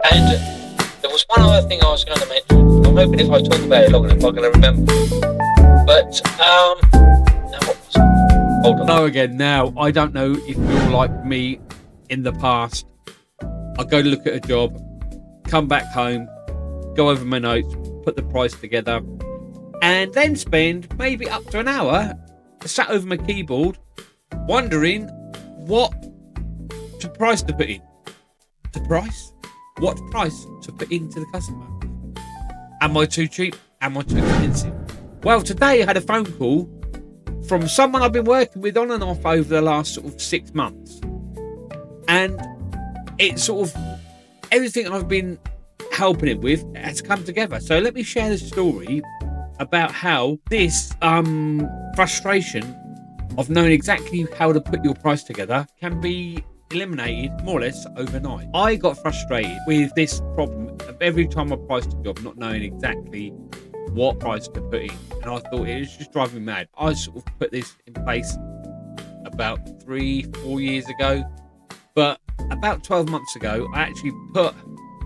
And there was one other thing I was going to mention. I'm hoping if I talk about it long enough, I'm going to remember. But, now what was it? Hold on. Hello again. Now, I don't know if you're like me in the past. I go to look at a job, come back home, go over my notes, put the price together, and then spend maybe up to an hour sat over my keyboard wondering what price to put in. The price? What price to put into the customer? Am I too cheap? Am I too expensive? Well, today I had a phone call from someone I've been working with on and off over the last sort of 6 months. And it's sort of everything I've been helping him with has come together. So let me share this story about how this frustration of knowing exactly how to put your price together can be eliminated more or less overnight. I got frustrated with this problem of every time I priced a job not knowing exactly what price to put in, and I thought it was just driving me mad. I sort of put this in place about 3-4 years ago, but about 12 months ago I actually put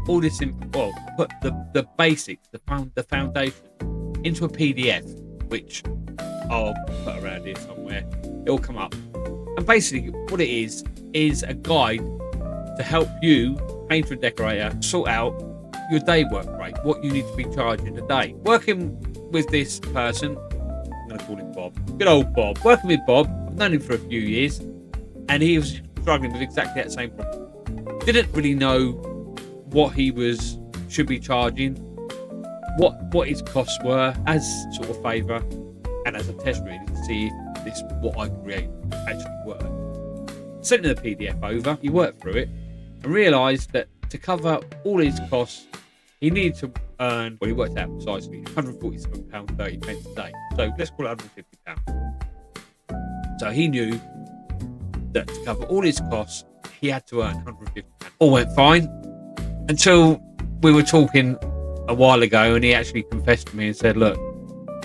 all this in, put the basics, the foundation into a PDF, which I'll put around here somewhere. It'll come up, and basically what it is a guide to help you, painter and decorator, sort out your day work rate, what you need to be charging a day. Working with this person, I'm going to call him Bob, good old Bob. Working with Bob, I've known him for a few years, and he was struggling with exactly that same problem. Didn't really know what he should be charging, what his costs were, as sort of favour and as a test really to see if what I create actually worked. Sent him the PDF over, he worked through it and realised that to cover all his costs he needed to earn, well, he worked out precisely £147.30 a day, so let's call it £150. So he knew that to cover all his costs he had to earn £150. All went fine until we were talking a while ago and he actually confessed to me and said, look,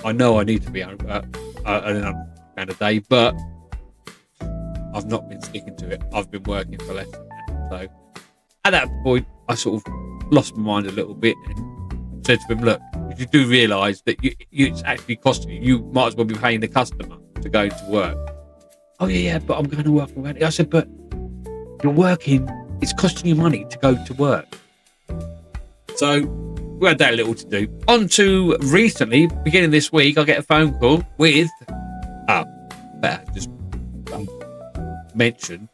I know I need to be earning £100 a day, but I've not been sticking to it. I've been working for less than that. So at that point I sort of lost my mind a little bit and said to him, look, you do realise that it's actually costing you. You might as well be paying the customer to go to work. Oh yeah, but I'm going to work already. I said, but you're working, it's costing you money to go to work. So we had that little to do. On to recently, beginning this week, I get a phone call with, better just mention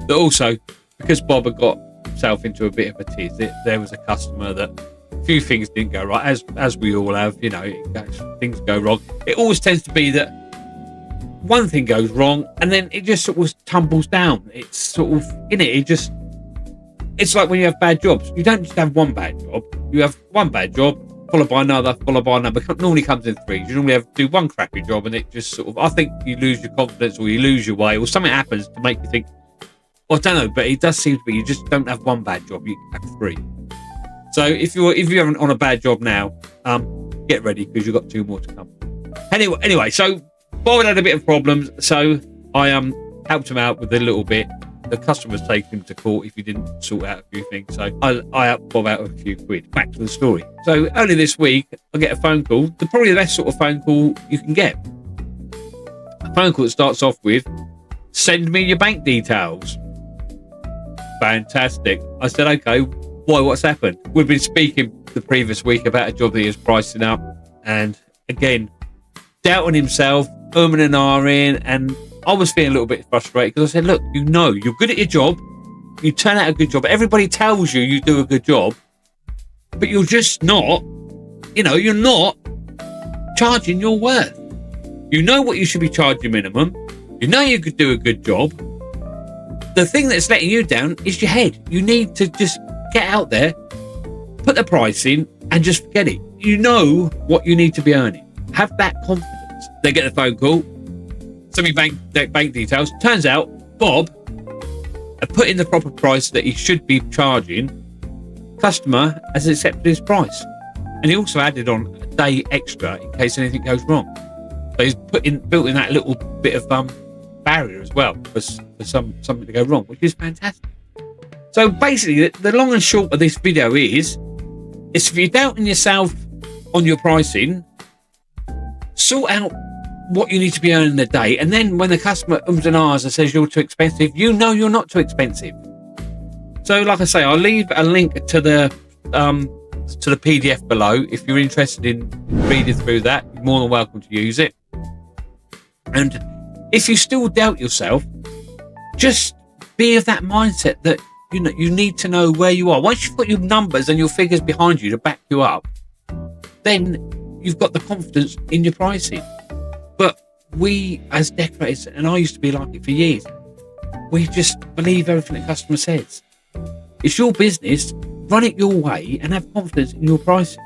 that also, because Bob had got himself into a bit of a tiz, there was a customer that a few things didn't go right, as we all have, things go wrong. It always tends to be that one thing goes wrong and then it just sort of tumbles down. It's sort of, it's like when you have bad jobs. You don't just have one bad job. You have one bad job, followed by another. It normally comes in threes. You normally have to do one crappy job and it just sort of, I think you lose your confidence or you lose your way or something happens to make you think, I don't know, but it does seem to be you just don't have one bad job, you have three. So if you're on a bad job now, get ready because you've got two more to come. Anyway, so Bob had a bit of problems, so I helped him out with a little bit. The customers taking him to court if he didn't sort out a few things, so I helped Bob out with a few quid. Back to the story. So early this week I get a phone call, probably the best sort of phone call you can get. A phone call that starts off with, send me your bank details. Fantastic. I said, okay, why, what's happened? We've been speaking the previous week about a job that he was pricing up, and again, doubting himself, and ahhing, and I was feeling a little bit frustrated because I said, look, you're good at your job, you turn out a good job, everybody tells you do a good job, but you're just not, you're not charging your worth. You know what you should be charging minimum, you could do a good job. The thing that's letting you down is your head. You need to just get out there, put the price in, and just forget it. You know what you need to be earning. Have that confidence. They get a phone call, send me bank details. Turns out Bob had put in the proper price that he should be charging. Customer has accepted his price, and he also added on a day extra in case anything goes wrong. So he's built in that little bit of barrier as well for something to go wrong, which is fantastic. So basically, the long and short of this video is if you're doubting yourself on your pricing, sort out what you need to be earning a day, and then when the customer ums and ahs and says you're too expensive, you know you're not too expensive. So like I say, I'll leave a link to the PDF below. If you're interested in reading through that, you're more than welcome to use it. And if you still doubt yourself, just be of that mindset that you need to know where you are. Once you've got your numbers and your figures behind you to back you up, then you've got the confidence in your pricing. But we as decorators, and I used to be like it for years, we just believe everything the customer says. It's your business, run it your way and have confidence in your pricing.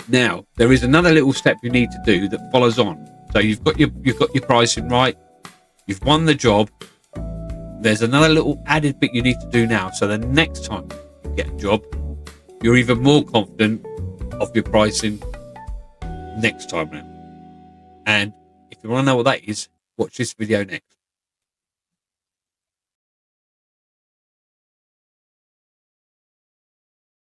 Now, there is another little step you need to do that follows on. So you've got your pricing right, you've won the job. There's another little added bit you need to do now. So the next time you get a job, you're even more confident of your pricing next time round. And if you want to know what that is, watch this video next.